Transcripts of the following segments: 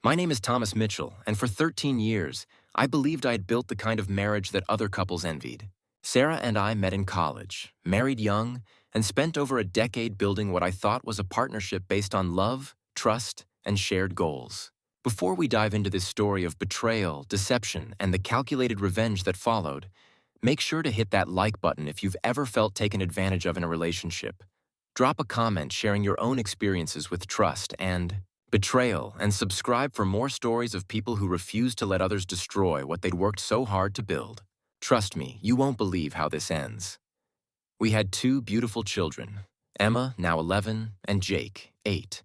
My name is Thomas Mitchell, and for 13 years, I believed I had built the kind of marriage that other couples envied. Sarah and I met in college, married young, and spent over a decade building what I thought was a partnership based on love, trust, and shared goals. Before we dive into this story of betrayal, deception, and the calculated revenge that followed, make sure to hit that like button if you've ever felt taken advantage of in a relationship. Drop a comment sharing your own experiences with trust and betrayal, and subscribe for more stories of people who refuse to let others destroy what they'd worked so hard to build. Trust me, you won't believe how this ends. We had two beautiful children, Emma, now 11, and Jake, 8,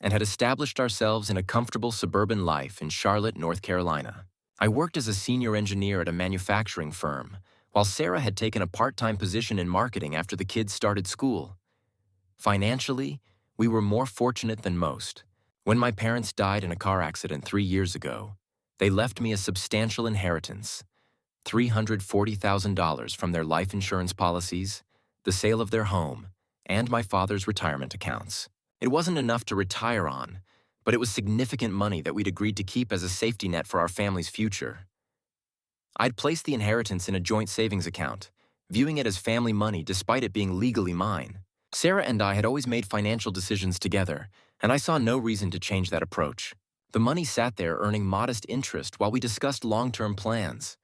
and had established ourselves in a comfortable suburban life in Charlotte, North Carolina. I worked as a senior engineer at a manufacturing firm, while Sarah had taken a part-time position in marketing after the kids started school. Financially, we were more fortunate than most. When my parents died in a car accident 3 years ago, they left me a substantial inheritance, $340,000 from their life insurance policies, the sale of their home, and my father's retirement accounts. It wasn't enough to retire on, but it was significant money that we'd agreed to keep as a safety net for our family's future. I'd placed the inheritance in a joint savings account, viewing it as family money despite it being legally mine. Sarah and I had always made financial decisions together, and I saw no reason to change that approach. The money sat there earning modest interest while we discussed long-term plans.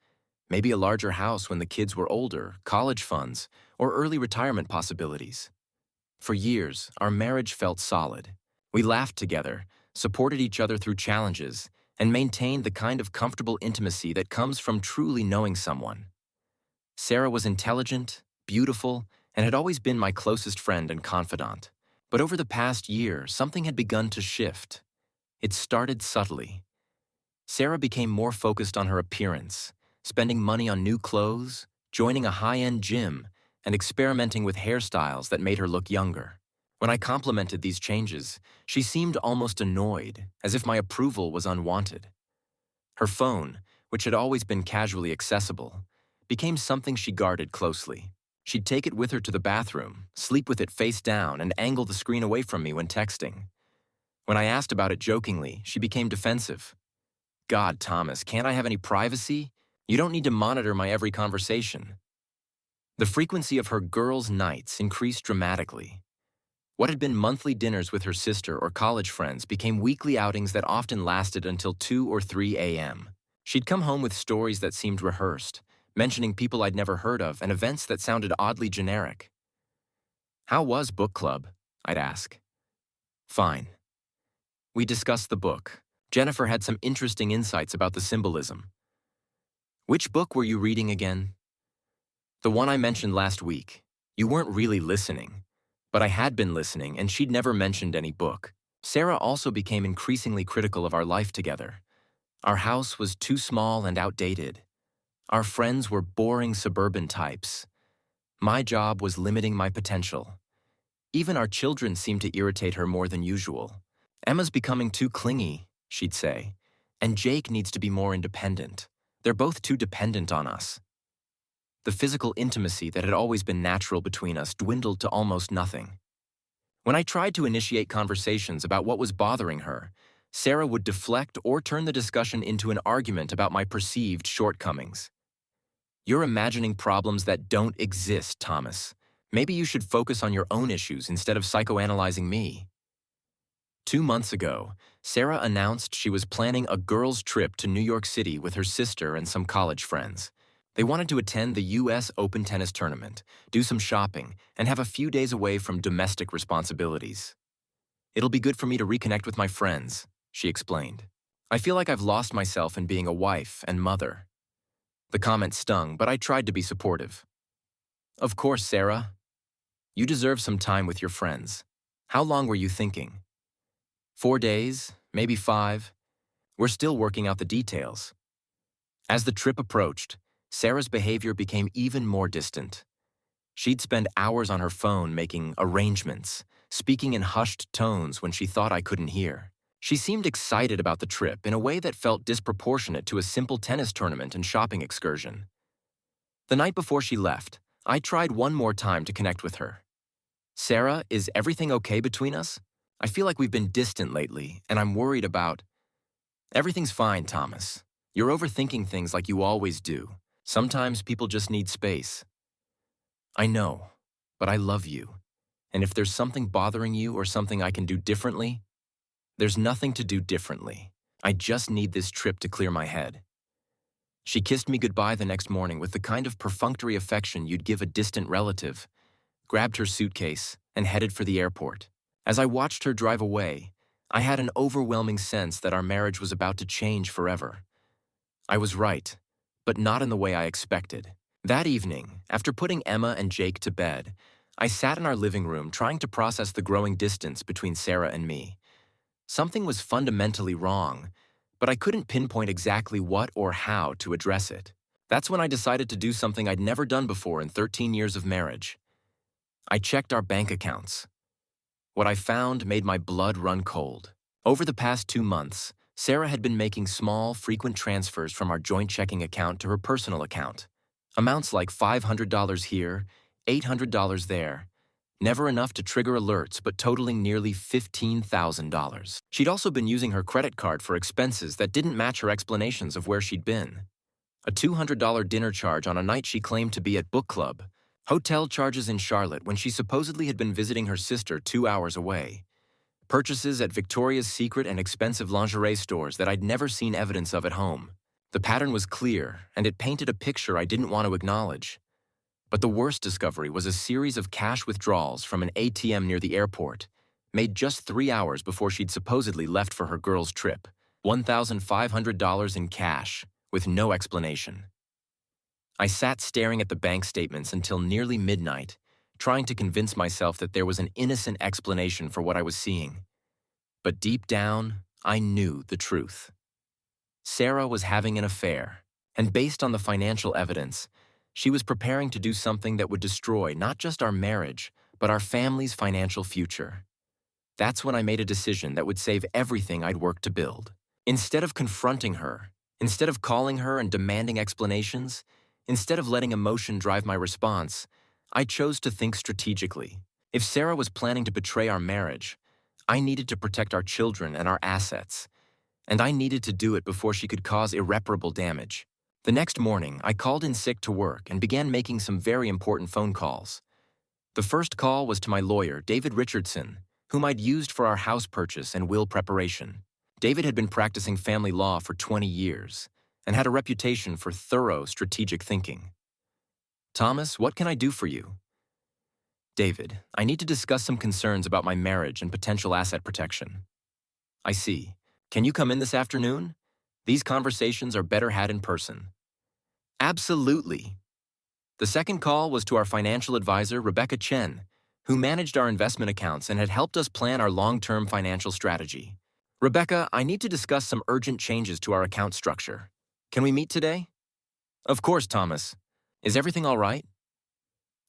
Maybe a larger house when the kids were older, college funds, or early retirement possibilities. For years, our marriage felt solid. We laughed together, supported each other through challenges, and maintained the kind of comfortable intimacy that comes from truly knowing someone. Sarah was intelligent, beautiful, and had always been my closest friend and confidant. But over the past year, something had begun to shift. It started subtly. Sarah became more focused on her appearance, spending money on new clothes, joining a high-end gym, and experimenting with hairstyles that made her look younger. When I complimented these changes, she seemed almost annoyed, as if my approval was unwanted. Her phone, which had always been casually accessible, became something she guarded closely. She'd take it with her to the bathroom, sleep with it face down, and angle the screen away from me when texting. When I asked about it jokingly, she became defensive. "God, Thomas, can't I have any privacy? You don't need to monitor my every conversation." The frequency of her girls' nights increased dramatically. What had been monthly dinners with her sister or college friends became weekly outings that often lasted until 2 or 3 a.m. She'd come home with stories that seemed rehearsed, mentioning people I'd never heard of and events that sounded oddly generic. "How was book club?" I'd ask. "Fine." We discussed the book. Jennifer had some interesting insights about the symbolism. "Which book were you reading again?" "The one I mentioned last week. You weren't really listening." But I had been listening, and she'd never mentioned any book. Sarah also became increasingly critical of our life together. Our house was too small and outdated. Our friends were boring suburban types. My job was limiting my potential. Even our children seemed to irritate her more than usual. "Emma's becoming too clingy," she'd say, "and Jake needs to be more independent. They're both too dependent on us." The physical intimacy that had always been natural between us dwindled to almost nothing. When I tried to initiate conversations about what was bothering her, Sarah would deflect or turn the discussion into an argument about my perceived shortcomings. "You're imagining problems that don't exist, Thomas. Maybe you should focus on your own issues instead of psychoanalyzing me." 2 months ago, Sarah announced she was planning a girls' trip to New York City with her sister and some college friends. They wanted to attend the U.S. Open tennis tournament, do some shopping, and have a few days away from domestic responsibilities. "It'll be good for me to reconnect with my friends," she explained. "I feel like I've lost myself in being a wife and mother." The comment stung, but I tried to be supportive. "Of course, Sarah. You deserve some time with your friends. How long were you thinking?" 4 days, maybe 5. We're still working out the details." As the trip approached, Sarah's behavior became even more distant. She'd spend hours on her phone making arrangements, speaking in hushed tones when she thought I couldn't hear. She seemed excited about the trip in a way that felt disproportionate to a simple tennis tournament and shopping excursion. The night before she left, I tried one more time to connect with her. "Sarah, is everything okay between us? I feel like we've been distant lately, and I'm worried about..." Everything's fine, Thomas. You're overthinking things like you always do. Sometimes people just need space. I know, but I love you. And if there's something bothering you or something I can do differently, there's nothing to do differently. I just need this trip to clear my head. She kissed me goodbye the next morning with the kind of perfunctory affection you'd give a distant relative, grabbed her suitcase, and headed for the airport. As I watched her drive away, I had an overwhelming sense that our marriage was about to change forever. I was right, but not in the way I expected. That evening, after putting Emma and Jake to bed, I sat in our living room trying to process the growing distance between Sarah and me. Something was fundamentally wrong, but I couldn't pinpoint exactly what or how to address it. That's when I decided to do something I'd never done before in 13 years of marriage. I checked our bank accounts. What I found made my blood run cold. Over the past 2 months, Sarah had been making small, frequent transfers from our joint checking account to her personal account. Amounts like $500 here, $800 there. Never enough to trigger alerts, but totaling nearly $15,000. She'd also been using her credit card for expenses that didn't match her explanations of where she'd been. A $200 dinner charge on a night she claimed to be at book club. Hotel charges in Charlotte when she supposedly had been visiting her sister 2 hours away. Purchases at Victoria's Secret and expensive lingerie stores that I'd never seen evidence of at home. The pattern was clear, and it painted a picture I didn't want to acknowledge. But the worst discovery was a series of cash withdrawals from an ATM near the airport, made just 3 hours before she'd supposedly left for her girls' trip. $1,500 in cash, with no explanation. I sat staring at the bank statements until nearly midnight, trying to convince myself that there was an innocent explanation for what I was seeing. But deep down, I knew the truth. Sarah was having an affair, and based on the financial evidence, she was preparing to do something that would destroy not just our marriage, but our family's financial future. That's when I made a decision that would save everything I'd worked to build. Instead of confronting her, instead of calling her and demanding explanations, instead of letting emotion drive my response, I chose to think strategically. If Sarah was planning to betray our marriage, I needed to protect our children and our assets, and I needed to do it before she could cause irreparable damage. The next morning, I called in sick to work and began making some very important phone calls. The first call was to my lawyer, David Richardson, whom I'd used for our house purchase and will preparation. David had been practicing family law for 20 years and had a reputation for thorough strategic thinking. Thomas, what can I do for you? David, I need to discuss some concerns about my marriage and potential asset protection. I see. Can you come in this afternoon? These conversations are better had in person. Absolutely. The second call was to our financial advisor, Rebecca Chen, who managed our investment accounts and had helped us plan our long-term financial strategy. Rebecca, I need to discuss some urgent changes to our account structure. Can we meet today? Of course, Thomas. Is everything all right?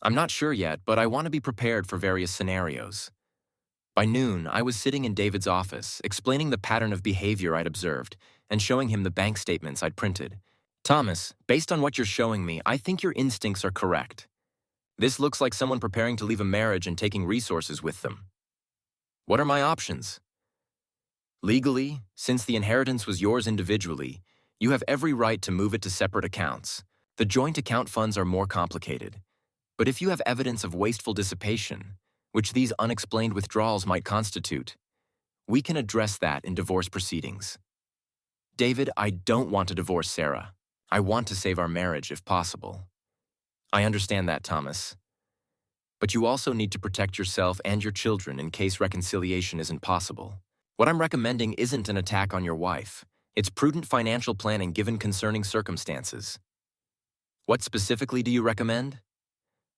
I'm not sure yet, but I want to be prepared for various scenarios. By noon, I was sitting in David's office, explaining the pattern of behavior I'd observed and showing him the bank statements I'd printed. Thomas, based on what you're showing me, I think your instincts are correct. This looks like someone preparing to leave a marriage and taking resources with them. What are my options? Legally, since the inheritance was yours individually, you have every right to move it to separate accounts. The joint account funds are more complicated. But if you have evidence of wasteful dissipation, which these unexplained withdrawals might constitute, we can address that in divorce proceedings. David, I don't want to divorce Sarah. I want to save our marriage if possible. I understand that, Thomas. But you also need to protect yourself and your children in case reconciliation isn't possible. What I'm recommending isn't an attack on your wife. It's prudent financial planning given concerning circumstances. What specifically do you recommend?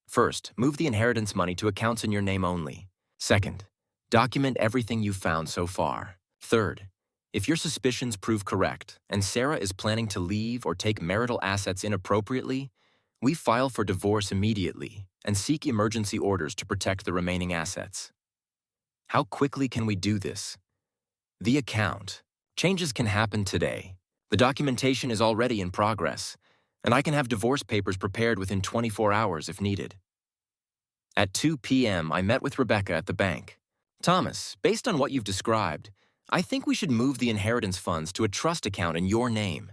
First, move the inheritance money to accounts in your name only. Second, document everything you've found so far. Third, if your suspicions prove correct and Sarah is planning to leave or take marital assets inappropriately, we file for divorce immediately and seek emergency orders to protect the remaining assets. How quickly can we do this? The account. Changes can happen today. The documentation is already in progress, and I can have divorce papers prepared within 24 hours if needed. At 2 p.m., I met with Rebecca at the bank. Thomas, based on what you've described, I think we should move the inheritance funds to a trust account in your name.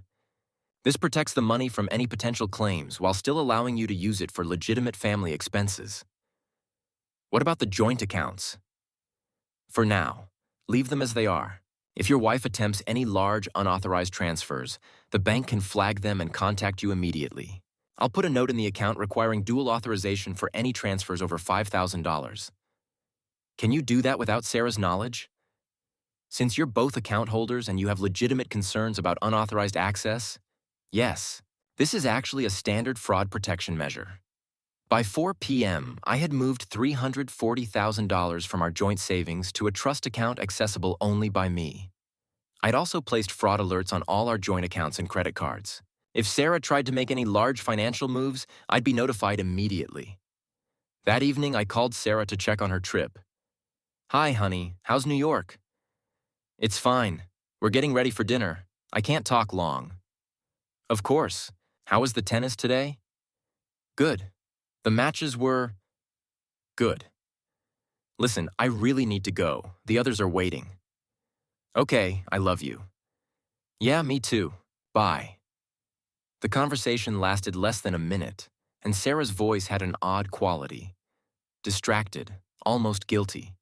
This protects the money from any potential claims while still allowing you to use it for legitimate family expenses. What about the joint accounts? For now, leave them as they are. If your wife attempts any large, unauthorized transfers, the bank can flag them and contact you immediately. I'll put a note in the account requiring dual authorization for any transfers over $5,000. Can you do that without Sarah's knowledge? Since you're both account holders and you have legitimate concerns about unauthorized access, yes, this is actually a standard fraud protection measure. By 4 p.m., I had moved $340,000 from our joint savings to a trust account accessible only by me. I'd also placed fraud alerts on all our joint accounts and credit cards. If Sarah tried to make any large financial moves, I'd be notified immediately. That evening, I called Sarah to check on her trip. "Hi, honey, how's New York?" "It's fine. We're getting ready for dinner. I can't talk long." "Of course. How was the tennis today?" "Good. The matches were good." "Listen, I really need to go. The others are waiting." "Okay, I love you." "Yeah, me too. Bye." The conversation lasted less than a minute, and Sarah's voice had an odd quality. Distracted, almost guilty.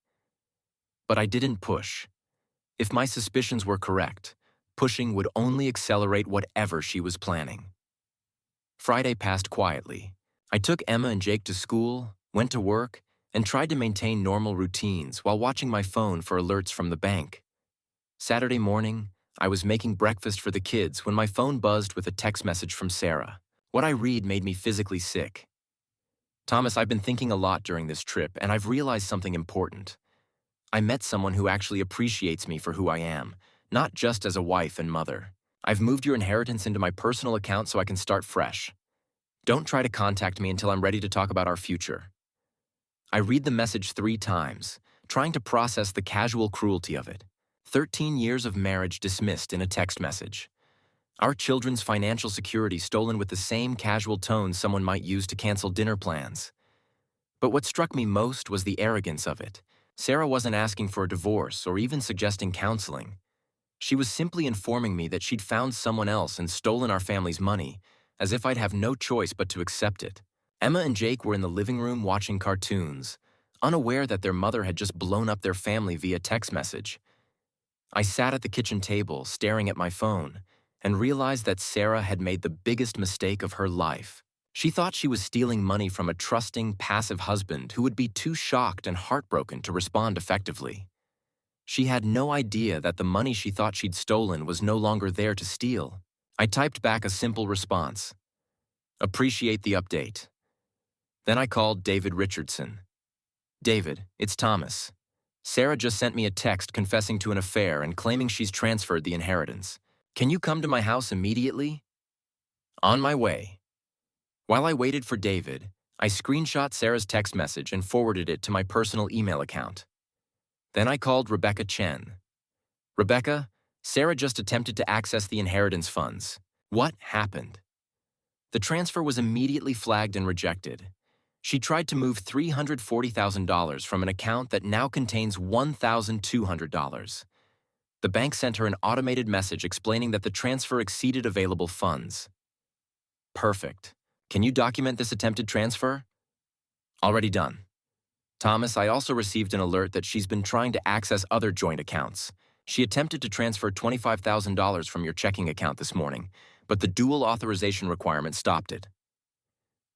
But I didn't push. If my suspicions were correct, pushing would only accelerate whatever she was planning. Friday passed quietly. I took Emma and Jake to school, went to work, and tried to maintain normal routines while watching my phone for alerts from the bank. Saturday morning, I was making breakfast for the kids when my phone buzzed with a text message from Sarah. What I read made me physically sick. "Thomas, I've been thinking a lot during this trip, and I've realized something important. I met someone who actually appreciates me for who I am, not just as a wife and mother. I've moved your inheritance into my personal account so I can start fresh. Don't try to contact me until I'm ready to talk about our future." I read the message 3 times, trying to process the casual cruelty of it. 13 years of marriage dismissed in a text message. Our children's financial security stolen with the same casual tone someone might use to cancel dinner plans. But what struck me most was the arrogance of it. Sarah wasn't asking for a divorce or even suggesting counseling. She was simply informing me that she'd found someone else and stolen our family's money, as if I'd have no choice but to accept it. Emma and Jake were in the living room watching cartoons, unaware that their mother had just blown up their family via text message. I sat at the kitchen table, staring at my phone, and realized that Sarah had made the biggest mistake of her life. She thought she was stealing money from a trusting, passive husband who would be too shocked and heartbroken to respond effectively. She had no idea that the money she thought she'd stolen was no longer there to steal. I typed back a simple response. "Appreciate the update." Then I called David Richardson. "David, it's Thomas. Sarah just sent me a text confessing to an affair and claiming she's transferred the inheritance. Can you come to my house immediately?" "On my way." While I waited for David, I screenshot Sarah's text message and forwarded it to my personal email account. Then I called Rebecca Chen. "Rebecca, Sarah just attempted to access the inheritance funds. What happened?" The transfer was immediately flagged and rejected. She tried to move $340,000 from an account that now contains $1,200. The bank sent her an automated message explaining that the transfer exceeded available funds. Perfect. Can you document this attempted transfer? Already done. Thomas, I also received an alert that she's been trying to access other joint accounts. She attempted to transfer $25,000 from your checking account this morning, but the dual authorization requirement stopped it.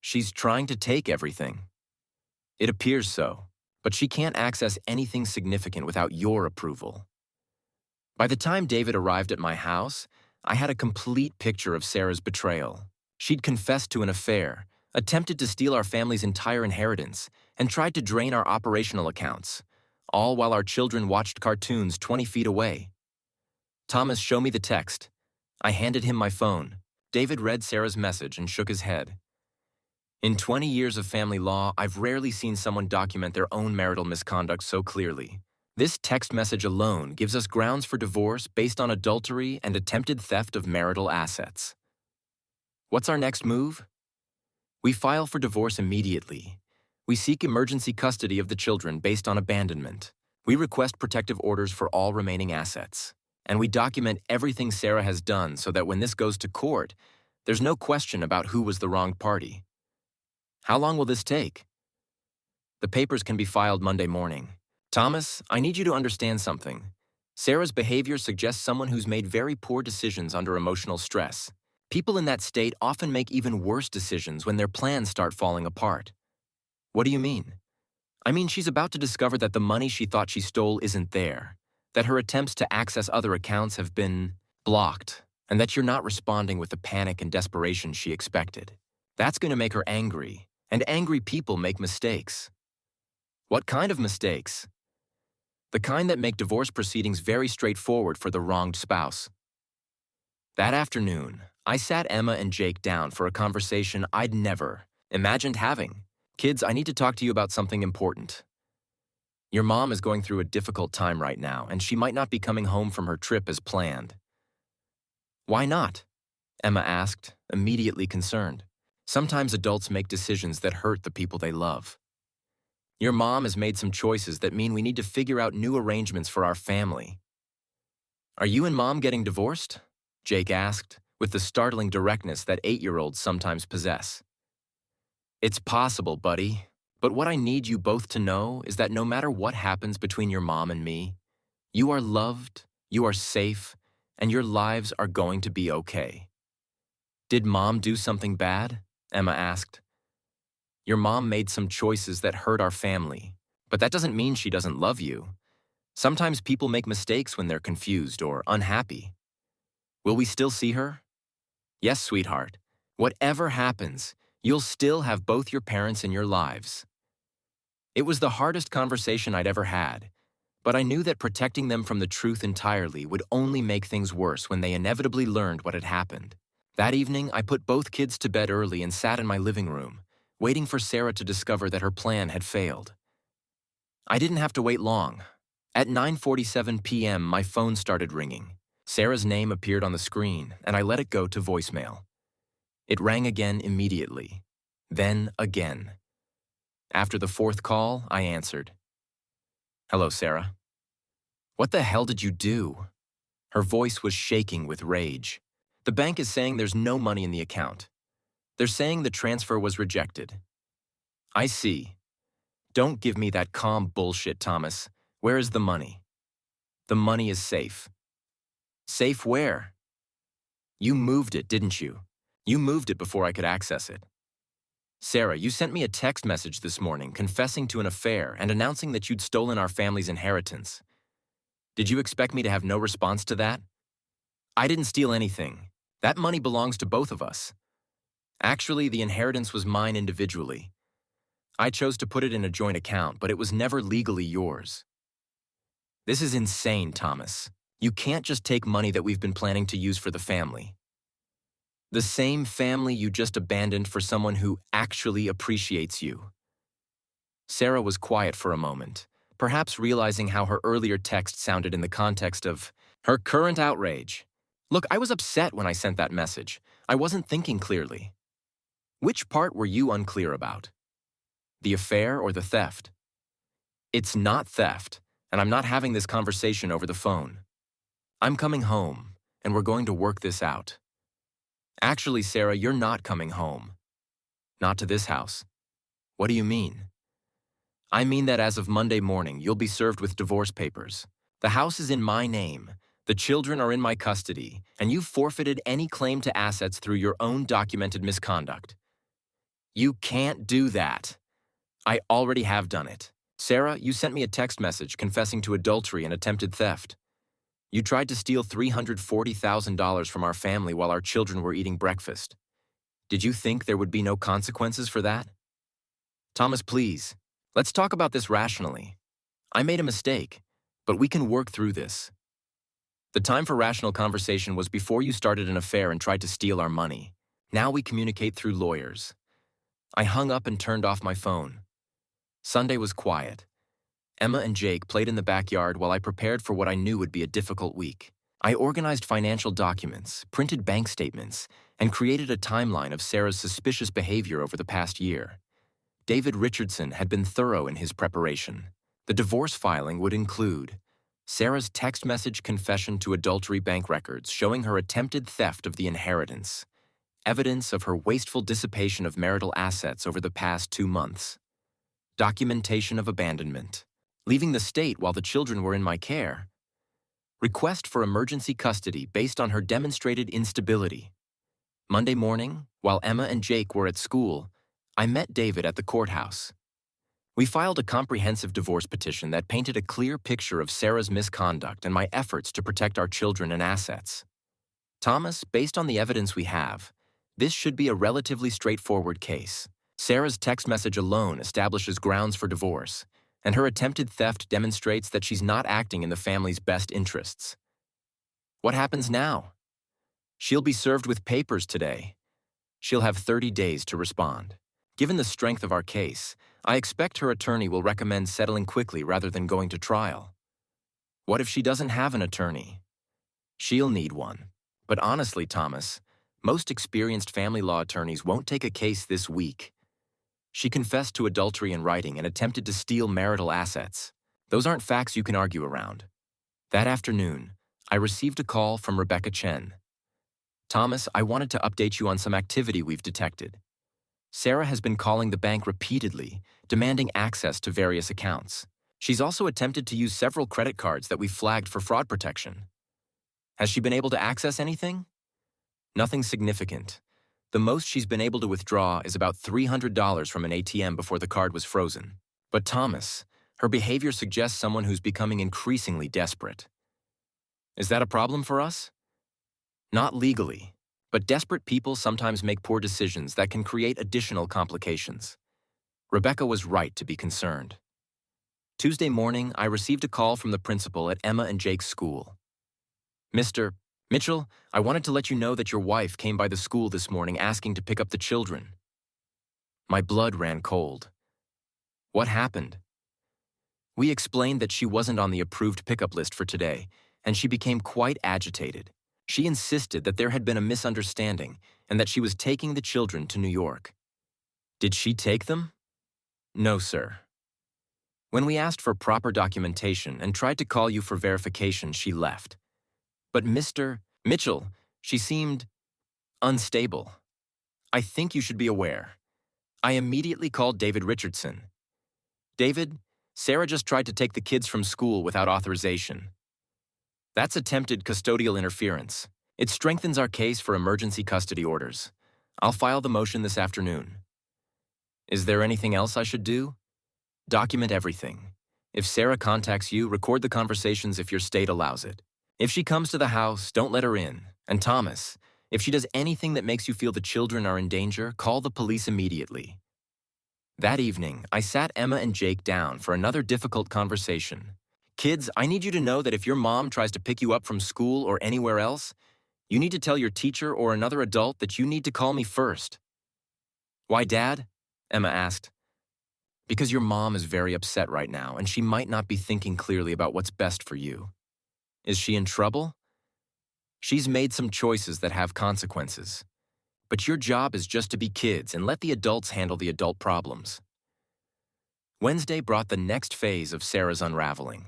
She's trying to take everything. It appears so, but she can't access anything significant without your approval. By the time David arrived at my house, I had a complete picture of Sarah's betrayal. She'd confessed to an affair, attempted to steal our family's entire inheritance, and tried to drain our operational accounts, all while our children watched cartoons 20 feet away. "Thomas, show me the text." I handed him my phone. David read Sarah's message and shook his head. "In 20 years of family law, I've rarely seen someone document their own marital misconduct so clearly. This text message alone gives us grounds for divorce based on adultery and attempted theft of marital assets." What's our next move? We file for divorce immediately. We seek emergency custody of the children based on abandonment. We request protective orders for all remaining assets. And we document everything Sarah has done so that when this goes to court, there's no question about who was the wronged party. How long will this take? The papers can be filed Monday morning. Thomas, I need you to understand something. Sarah's behavior suggests someone who's made very poor decisions under emotional stress. People in that state often make even worse decisions when their plans start falling apart. What do you mean? I mean, she's about to discover that the money she thought she stole isn't there, that her attempts to access other accounts have been blocked, and that you're not responding with the panic and desperation she expected. That's going to make her angry, and angry people make mistakes. What kind of mistakes? The kind that make divorce proceedings very straightforward for the wronged spouse. That afternoon, I sat Emma and Jake down for a conversation I'd never imagined having. Kids, I need to talk to you about something important. Your mom is going through a difficult time right now, and she might not be coming home from her trip as planned. Why not? Emma asked, immediately concerned. Sometimes adults make decisions that hurt the people they love. Your mom has made some choices that mean we need to figure out new arrangements for our family. Are you and Mom getting divorced? Jake asked, with the startling directness that 8-year-olds sometimes possess. It's possible, buddy, but what I need you both to know is that no matter what happens between your mom and me, you are loved, you are safe, and your lives are going to be okay. Did Mom do something bad? Emma asked. Your mom made some choices that hurt our family, but that doesn't mean she doesn't love you. Sometimes people make mistakes when they're confused or unhappy. Will we still see her? Yes, sweetheart. Whatever happens, you'll still have both your parents in your lives. It was the hardest conversation I'd ever had, but I knew that protecting them from the truth entirely would only make things worse when they inevitably learned what had happened. That evening, I put both kids to bed early and sat in my living room, waiting for Sarah to discover that her plan had failed. I didn't have to wait long. At 9:47 p.m., my phone started ringing. Sarah's name appeared on the screen, and I let it go to voicemail. It rang again immediately, then again. After the fourth call, I answered. Hello, Sarah. What the hell did you do? Her voice was shaking with rage. The bank is saying there's no money in the account. They're saying the transfer was rejected. I see. Don't give me that calm bullshit, Thomas. Where is the money? The money is safe. Safe where? You moved it, didn't you? You moved it before I could access it. Sarah, you sent me a text message this morning confessing to an affair and announcing that you'd stolen our family's inheritance. Did you expect me to have no response to that? I didn't steal anything. That money belongs to both of us. Actually, the inheritance was mine individually. I chose to put it in a joint account, but it was never legally yours. This is insane, Thomas. You can't just take money that we've been planning to use for the family. The same family you just abandoned for someone who actually appreciates you. Sarah was quiet for a moment, perhaps realizing how her earlier text sounded in the context of her current outrage. Look, I was upset when I sent that message. I wasn't thinking clearly. Which part were you unclear about? The affair or the theft? It's not theft, and I'm not having this conversation over the phone. I'm coming home, and we're going to work this out. Actually, Sarah, you're not coming home. Not to this house. What do you mean? I mean that as of Monday morning, you'll be served with divorce papers. The house is in my name. The children are in my custody, and you've forfeited any claim to assets through your own documented misconduct. You can't do that. I already have done it. Sarah, you sent me a text message confessing to adultery and attempted theft. You tried to steal $340,000 from our family while our children were eating breakfast. Did you think there would be no consequences for that? Thomas, please, let's talk about this rationally. I made a mistake, but we can work through this. The time for rational conversation was before you started an affair and tried to steal our money. Now we communicate through lawyers. I hung up and turned off my phone. Sunday was quiet. Emma and Jake played in the backyard while I prepared for what I knew would be a difficult week. I organized financial documents, printed bank statements, and created a timeline of Sarah's suspicious behavior over the past year. David Richardson had been thorough in his preparation. The divorce filing would include Sarah's text message confession to adultery bank records showing her attempted theft of the inheritance, evidence of her wasteful dissipation of marital assets over the past 2 months, documentation of abandonment, leaving the state while the children were in my care, request for emergency custody based on her demonstrated instability. Monday morning, while Emma and Jake were at school, I met David at the courthouse. We filed a comprehensive divorce petition that painted a clear picture of Sarah's misconduct and my efforts to protect our children and assets. Thomas, based on the evidence we have, this should be a relatively straightforward case. Sarah's text message alone establishes grounds for divorce, and her attempted theft demonstrates that she's not acting in the family's best interests. What happens now? She'll be served with papers today. She'll have 30 days to respond. Given the strength of our case, I expect her attorney will recommend settling quickly rather than going to trial. What if she doesn't have an attorney? She'll need one. But honestly, Thomas, most experienced family law attorneys won't take a case this week. She confessed to adultery in writing and attempted to steal marital assets. Those aren't facts you can argue around. That afternoon, I received a call from Rebecca Chen. Thomas, I wanted to update you on some activity we've detected. Sarah has been calling the bank repeatedly, demanding access to various accounts. She's also attempted to use several credit cards that we flagged for fraud protection. Has she been able to access anything? Nothing significant. The most she's been able to withdraw is about $300 from an ATM before the card was frozen. But Thomas, her behavior suggests someone who's becoming increasingly desperate. Is that a problem for us? Not legally. But desperate people sometimes make poor decisions that can create additional complications. Rebecca was right to be concerned. Tuesday morning, I received a call from the principal at Emma and Jake's school. Mr. Mitchell, I wanted to let you know that your wife came by the school this morning asking to pick up the children. My blood ran cold. What happened? We explained that she wasn't on the approved pickup list for today, and she became quite agitated. She insisted that there had been a misunderstanding and that she was taking the children to New York. Did she take them? No, sir. When we asked for proper documentation and tried to call you for verification, she left. But Mr. Mitchell, she seemed unstable. I think you should be aware. I immediately called David Richardson. David, Sarah just tried to take the kids from school without authorization. That's attempted custodial interference. It strengthens our case for emergency custody orders. I'll file the motion this afternoon. Is there anything else I should do? Document everything. If Sarah contacts you, record the conversations if your state allows it. If she comes to the house, don't let her in. And Thomas, if she does anything that makes you feel the children are in danger, call the police immediately. That evening, I sat Emma and Jake down for another difficult conversation. Kids, I need you to know that if your mom tries to pick you up from school or anywhere else, you need to tell your teacher or another adult that you need to call me first. Why, Dad? Emma asked. Because your mom is very upset right now, and she might not be thinking clearly about what's best for you. Is she in trouble? She's made some choices that have consequences. But your job is just to be kids and let the adults handle the adult problems. Wednesday brought the next phase of Sarah's unraveling.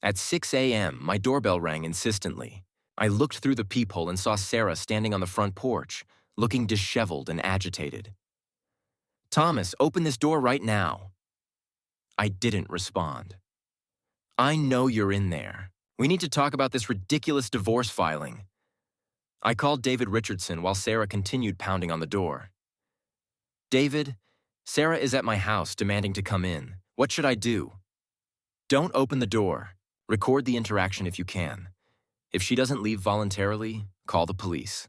At 6 a.m., my doorbell rang insistently. I looked through the peephole and saw Sarah standing on the front porch, looking disheveled and agitated. Thomas, open this door right now. I didn't respond. I know you're in there. We need to talk about this ridiculous divorce filing. I called David Richardson while Sarah continued pounding on the door. David, Sarah is at my house demanding to come in. What should I do? Don't open the door. Record the interaction if you can. If she doesn't leave voluntarily, call the police.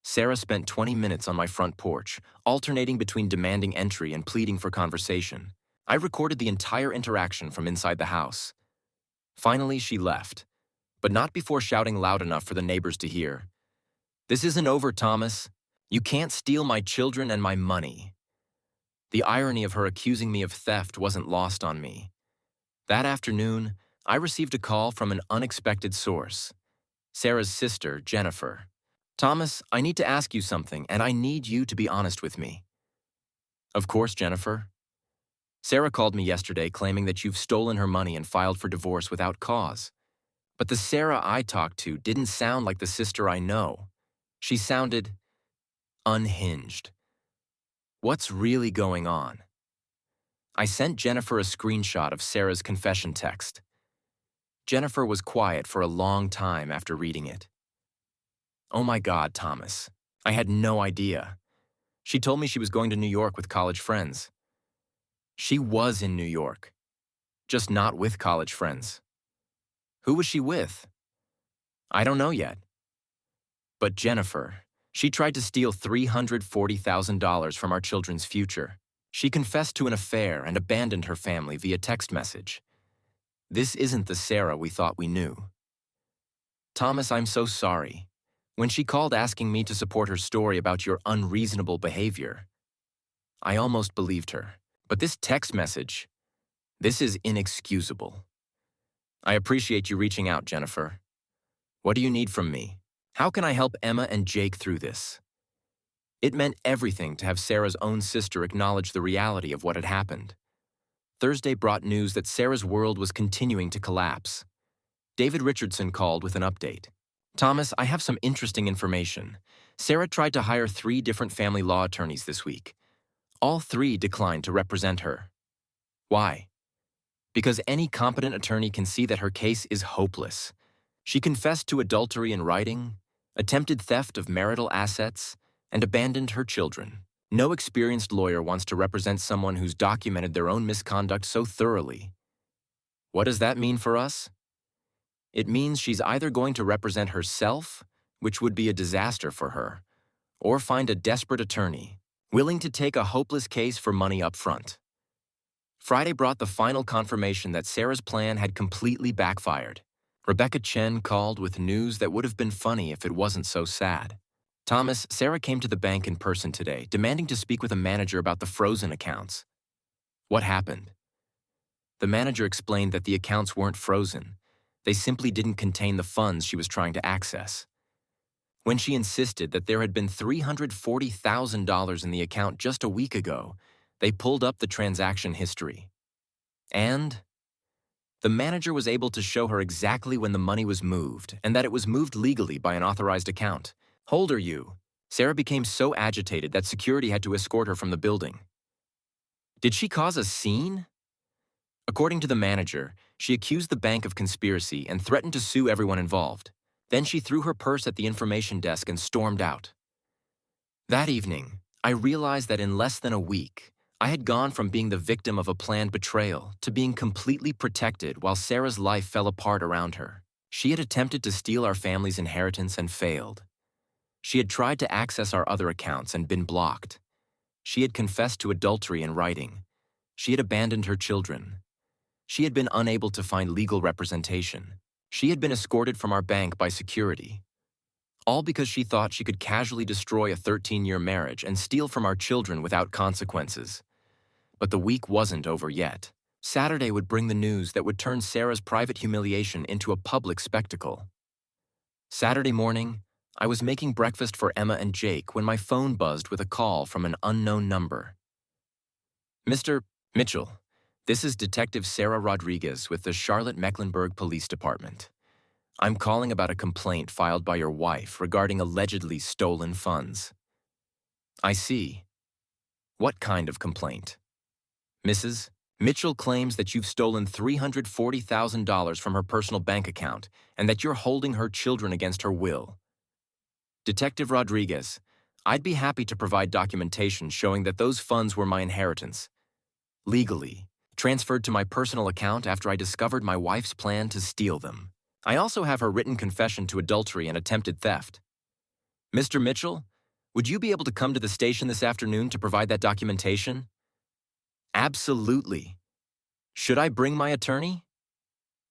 Sarah spent 20 minutes on my front porch, alternating between demanding entry and pleading for conversation. I recorded the entire interaction from inside the house. Finally, she left, but not before shouting loud enough for the neighbors to hear. This isn't over, Thomas. You can't steal my children and my money. The irony of her accusing me of theft wasn't lost on me. That afternoon, I received a call from an unexpected source. Sarah's sister, Jennifer. Thomas, I need to ask you something, and I need you to be honest with me. Of course, Jennifer. Sarah called me yesterday claiming that you've stolen her money and filed for divorce without cause. But the Sarah I talked to didn't sound like the sister I know. She sounded unhinged. What's really going on? I sent Jennifer a screenshot of Sarah's confession text. Jennifer was quiet for a long time after reading it. Oh my God, Thomas. I had no idea. She told me she was going to New York with college friends. She was in New York, just not with college friends. Who was she with? I don't know yet. But Jennifer, she tried to steal $340,000 from our children's future. She confessed to an affair and abandoned her family via text message. This isn't the Sarah we thought we knew. Thomas, I'm so sorry. When she called asking me to support her story about your unreasonable behavior, I almost believed her. But this text message, this is inexcusable. I appreciate you reaching out, Jennifer. What do you need from me? How can I help Emma and Jake through this? It meant everything to have Sarah's own sister acknowledge the reality of what had happened. Thursday brought news that Sarah's world was continuing to collapse. David Richardson called with an update. Thomas, I have some interesting information. Sarah tried to hire 3 different family law attorneys this week. All 3 declined to represent her. Why? Because any competent attorney can see that her case is hopeless. She confessed to adultery in writing, attempted theft of marital assets, and abandoned her children. No experienced lawyer wants to represent someone who's documented their own misconduct so thoroughly. What does that mean for us? It means she's either going to represent herself, which would be a disaster for her, or find a desperate attorney, willing to take a hopeless case for money up front. Friday brought the final confirmation that Sarah's plan had completely backfired. Rebecca Chen called with news that would have been funny if it wasn't so sad. Thomas, Sarah came to the bank in person today, demanding to speak with a manager about the frozen accounts. What happened? The manager explained that the accounts weren't frozen. They simply didn't contain the funds she was trying to access. When she insisted that there had been $340,000 in the account just a week ago, they pulled up the transaction history. And the manager was able to show her exactly when the money was moved and that it was moved legally by an authorized account. Hold her, you. Sarah became so agitated that security had to escort her from the building. Did she cause a scene? According to the manager, she accused the bank of conspiracy and threatened to sue everyone involved. Then she threw her purse at the information desk and stormed out. That evening, I realized that in less than a week, I had gone from being the victim of a planned betrayal to being completely protected while Sarah's life fell apart around her. She had attempted to steal our family's inheritance and failed. She had tried to access our other accounts and been blocked. She had confessed to adultery in writing. She had abandoned her children. She had been unable to find legal representation. She had been escorted from our bank by security. All because she thought she could casually destroy a 13-year marriage and steal from our children without consequences. But the week wasn't over yet. Saturday would bring the news that would turn Sarah's private humiliation into a public spectacle. Saturday morning, I was making breakfast for Emma and Jake when my phone buzzed with a call from an unknown number. Mr. Mitchell, this is Detective Sarah Rodriguez with the Charlotte-Mecklenburg Police Department. I'm calling about a complaint filed by your wife regarding allegedly stolen funds. I see. What kind of complaint? Mrs. Mitchell claims that you've stolen $340,000 from her personal bank account and that you're holding her children against her will. Detective Rodriguez, I'd be happy to provide documentation showing that those funds were my inheritance. Legally, transferred to my personal account after I discovered my wife's plan to steal them. I also have her written confession to adultery and attempted theft. Mr. Mitchell, would you be able to come to the station this afternoon to provide that documentation? Absolutely. Should I bring my attorney?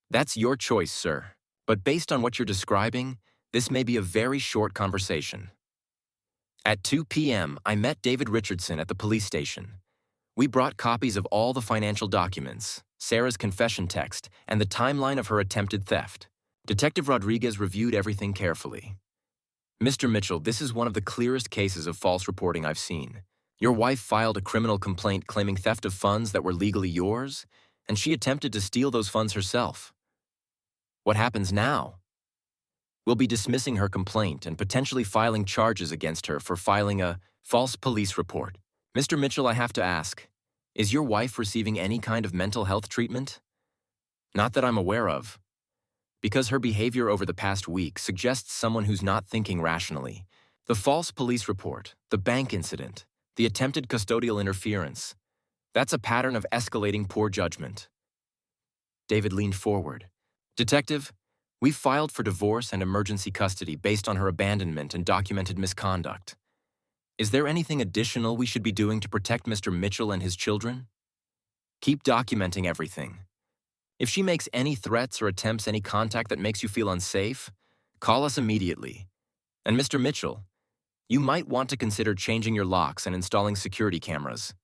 That's your choice, sir. But based on what you're describing, this may be a very short conversation. At 2 p.m., I met David Richardson at the police station. We brought copies of all the financial documents, Sarah's confession text, and the timeline of her attempted theft. Detective Rodriguez reviewed everything carefully. Mr. Mitchell, this is one of the clearest cases of false reporting I've seen. Your wife filed a criminal complaint claiming theft of funds that were legally yours, and she attempted to steal those funds herself. What happens now? We'll be dismissing her complaint and potentially filing charges against her for filing a false police report. Mr. Mitchell, I have to ask, is your wife receiving any kind of mental health treatment? Not that I'm aware of. Because her behavior over the past week suggests someone who's not thinking rationally. The false police report, the bank incident, the attempted custodial interference. That's a pattern of escalating poor judgment. David leaned forward. Detective, we filed for divorce and emergency custody based on her abandonment and documented misconduct. Is there anything additional we should be doing to protect Mr. Mitchell and his children? Keep documenting everything. If she makes any threats or attempts any contact that makes you feel unsafe, call us immediately. And Mr. Mitchell, you might want to consider changing your locks and installing security cameras.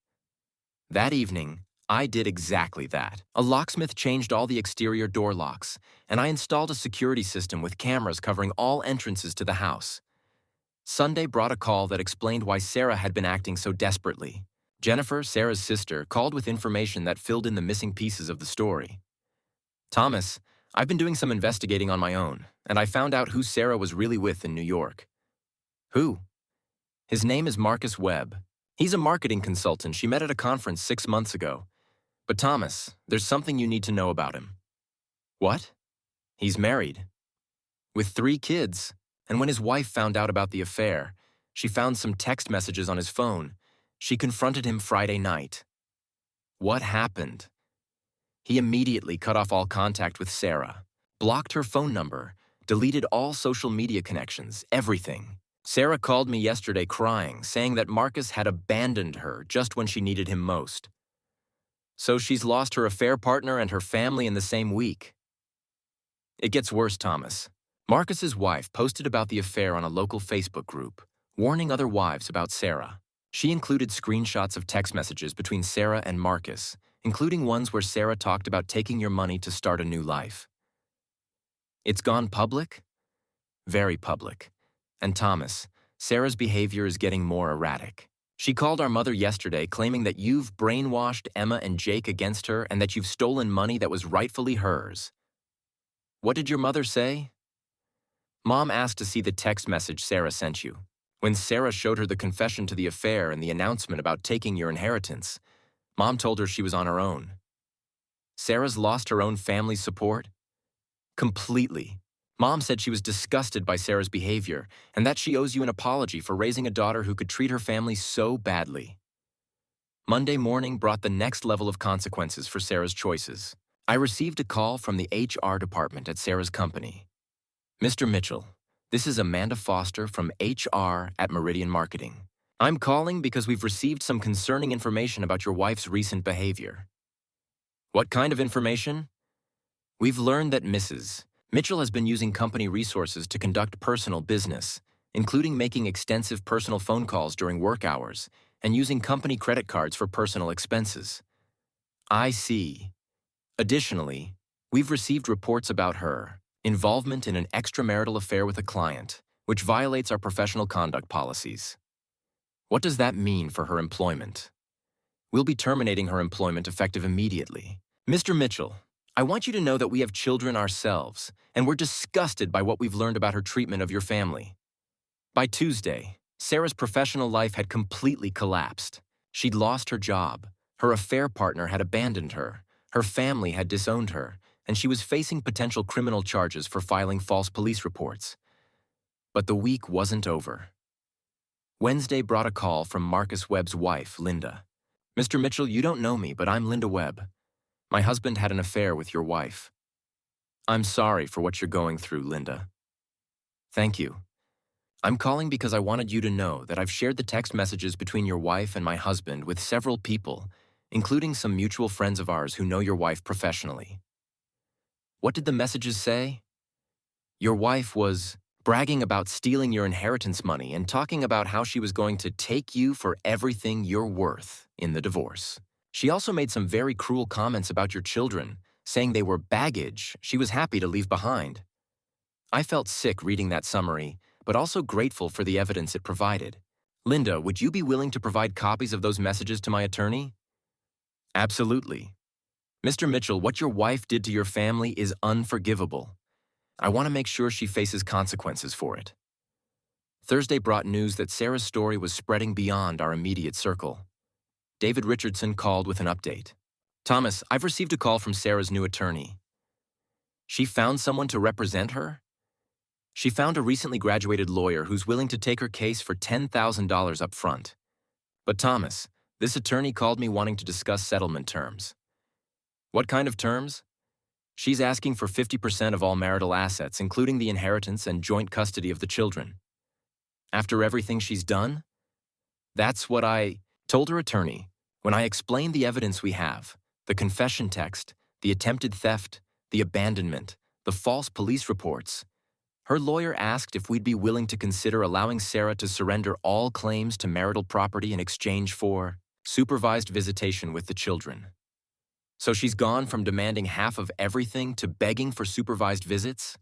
That evening, I did exactly that. A locksmith changed all the exterior door locks, and I installed a security system with cameras covering all entrances to the house. Sunday brought a call that explained why Sarah had been acting so desperately. Jennifer, Sarah's sister, called with information that filled in the missing pieces of the story. Thomas, I've been doing some investigating on my own, and I found out who Sarah was really with in New York. Who? His name is Marcus Webb. He's a marketing consultant she met at a conference 6 months ago. But Thomas, there's something you need to know about him. What? He's married. With 3 kids. And when his wife found out about the affair, she found some text messages on his phone. She confronted him Friday night. What happened? He immediately cut off all contact with Sarah, blocked her phone number, deleted all social media connections, everything. Sarah called me yesterday crying, saying that Marcus had abandoned her just when she needed him most. So she's lost her affair partner and her family in the same week. It gets worse, Thomas. Marcus's wife posted about the affair on a local Facebook group, warning other wives about Sarah. She included screenshots of text messages between Sarah and Marcus, including ones where Sarah talked about taking your money to start a new life. It's gone public? Very public. And Thomas, Sarah's behavior is getting more erratic. She called our mother yesterday claiming that you've brainwashed Emma and Jake against her and that you've stolen money that was rightfully hers. What did your mother say? Mom asked to see the text message Sarah sent you. When Sarah showed her the confession to the affair and the announcement about taking your inheritance, Mom told her she was on her own. Sarah's lost her own family's support? Completely. Mom said she was disgusted by Sarah's behavior and that she owes you an apology for raising a daughter who could treat her family so badly. Monday morning brought the next level of consequences for Sarah's choices. I received a call from the HR department at Sarah's company. Mr. Mitchell, this is Amanda Foster from HR at Meridian Marketing. I'm calling because we've received some concerning information about your wife's recent behavior. What kind of information? We've learned that Mrs. Mitchell has been using company resources to conduct personal business, including making extensive personal phone calls during work hours and using company credit cards for personal expenses. I see. Additionally, we've received reports about her involvement in an extramarital affair with a client, which violates our professional conduct policies. What does that mean for her employment? We'll be terminating her employment effective immediately. Mr. Mitchell, I want you to know that we have children ourselves, and we're disgusted by what we've learned about her treatment of your family. By Tuesday, Sarah's professional life had completely collapsed. She'd lost her job, her affair partner had abandoned her family had disowned her, and she was facing potential criminal charges for filing false police reports. But the week wasn't over. Wednesday brought a call from Marcus Webb's wife, Linda. Mr. Mitchell, you don't know me, but I'm Linda Webb. My husband had an affair with your wife. I'm sorry for what you're going through, Linda. Thank you. I'm calling because I wanted you to know that I've shared the text messages between your wife and my husband with several people, including some mutual friends of ours who know your wife professionally. What did the messages say? Your wife was bragging about stealing your inheritance money and talking about how she was going to take you for everything you're worth in the divorce. She also made some very cruel comments about your children, saying they were baggage she was happy to leave behind. I felt sick reading that summary, but also grateful for the evidence it provided. Linda, would you be willing to provide copies of those messages to my attorney? Absolutely. Mr. Mitchell, what your wife did to your family is unforgivable. I want to make sure she faces consequences for it. Thursday brought news that Sarah's story was spreading beyond our immediate circle. David Richardson called with an update. Thomas, I've received a call from Sarah's new attorney. She found someone to represent her? She found a recently graduated lawyer who's willing to take her case for $10,000 up front. But Thomas, this attorney called me wanting to discuss settlement terms. What kind of terms? She's asking for 50% of all marital assets, including the inheritance and joint custody of the children. After everything she's done? That's what I told her attorney when I explained the evidence we have, the confession text, the attempted theft, the abandonment, the false police reports. Her lawyer asked if we'd be willing to consider allowing Sarah to surrender all claims to marital property in exchange for supervised visitation with the children. So she's gone from demanding half of everything to begging for supervised visits?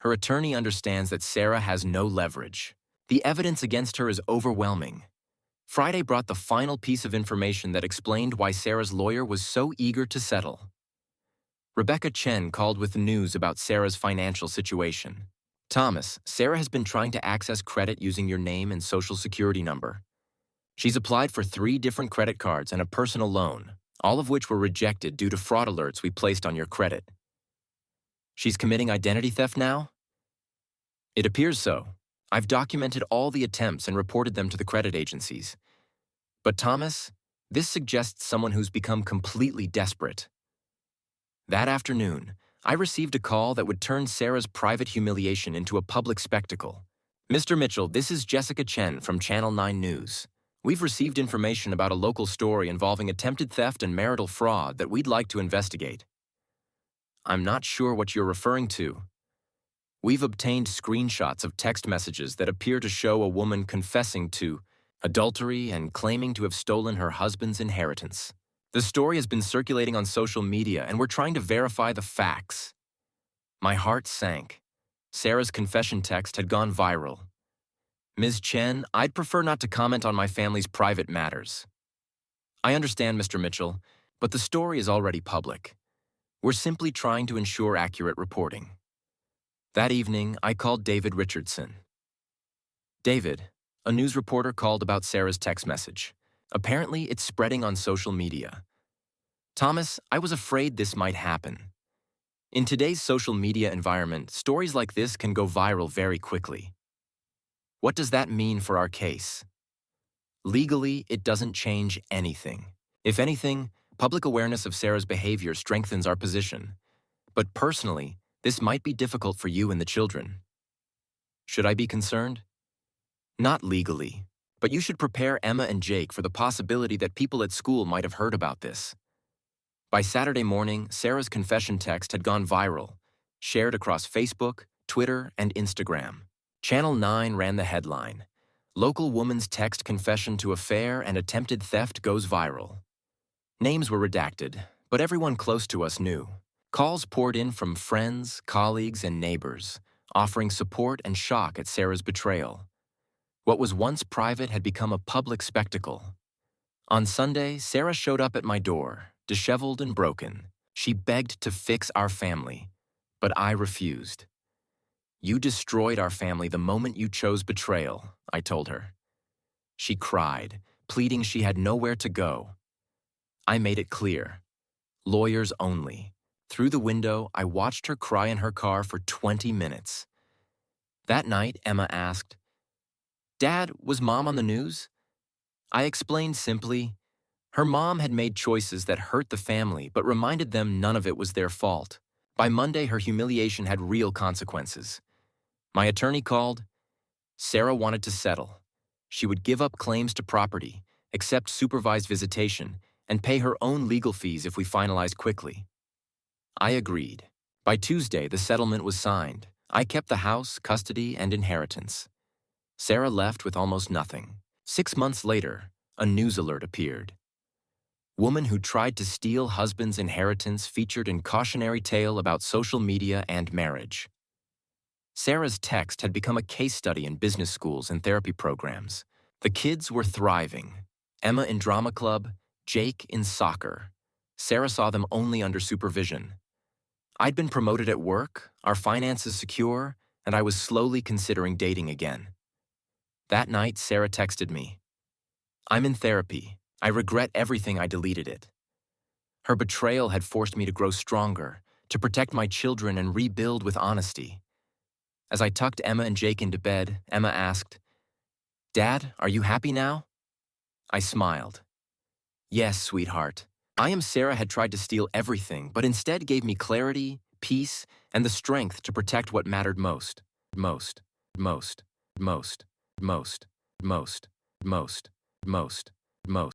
Her attorney understands that Sarah has no leverage. The evidence against her is overwhelming. Friday brought the final piece of information that explained why Sarah's lawyer was so eager to settle. Rebecca Chen called with the news about Sarah's financial situation. Thomas, Sarah has been trying to access credit using your name and social security number. She's applied for 3 different credit cards and a personal loan, all of which were rejected due to fraud alerts we placed on your credit. She's committing identity theft now? It appears so. I've documented all the attempts and reported them to the credit agencies. But Thomas, this suggests someone who's become completely desperate. That afternoon, I received a call that would turn Sarah's private humiliation into a public spectacle. Mr. Mitchell, this is Jessica Chen from Channel 9 News. We've received information about a local story involving attempted theft and marital fraud that we'd like to investigate. I'm not sure what you're referring to. We've obtained screenshots of text messages that appear to show a woman confessing to adultery and claiming to have stolen her husband's inheritance. The story has been circulating on social media, and we're trying to verify the facts. My heart sank. Sarah's confession text had gone viral. Ms. Chen, I'd prefer not to comment on my family's private matters. I understand, Mr. Mitchell, but the story is already public. We're simply trying to ensure accurate reporting. That evening, I called David Richardson. David, a news reporter called about Sarah's text message. Apparently, it's spreading on social media. Thomas, I was afraid this might happen. In today's social media environment, stories like this can go viral very quickly. What does that mean for our case? Legally, it doesn't change anything. If anything, public awareness of Sarah's behavior strengthens our position. But personally, this might be difficult for you and the children. Should I be concerned? Not legally, but you should prepare Emma and Jake for the possibility that people at school might have heard about this. By Saturday morning, Sarah's confession text had gone viral, shared across Facebook, Twitter, and Instagram. Channel 9 ran the headline, "Local woman's text confession to affair and attempted theft goes viral." Names were redacted, but everyone close to us knew. Calls poured in from friends, colleagues, and neighbors, offering support and shock at Sarah's betrayal. What was once private had become a public spectacle. On Sunday, Sarah showed up at my door, disheveled and broken. She begged to fix our family, but I refused. "You destroyed our family the moment you chose betrayal," I told her. She cried, pleading she had nowhere to go. I made it clear. Lawyers only. Through the window, I watched her cry in her car for 20 minutes. That night, Emma asked, "Dad, was Mom on the news?" I explained simply, her mom had made choices that hurt the family but reminded them none of it was their fault. By Monday, her humiliation had real consequences. My attorney called. Sarah wanted to settle. She would give up claims to property, accept supervised visitation, and pay her own legal fees if we finalized quickly. I agreed. By Tuesday, the settlement was signed. I kept the house, custody, and inheritance. Sarah left with almost nothing. 6 months later, a news alert appeared. Woman who tried to steal husband's inheritance featured in cautionary tale about social media and marriage. Sarah's text had become a case study in business schools and therapy programs. The kids were thriving. Emma in drama club, Jake in soccer. Sarah saw them only under supervision. I'd been promoted at work, our finances secure, and I was slowly considering dating again. That night, Sarah texted me. "I'm in therapy. I regret everything I deleted it." Her betrayal had forced me to grow stronger, to protect my children and rebuild with honesty. As I tucked Emma and Jake into bed, Emma asked, "Dad, are you happy now?" I smiled. "Yes, sweetheart. I am Sarah had tried to steal everything, but instead gave me clarity, peace, and the strength to protect what mattered most. Most, most, most, most, most, most, most, most."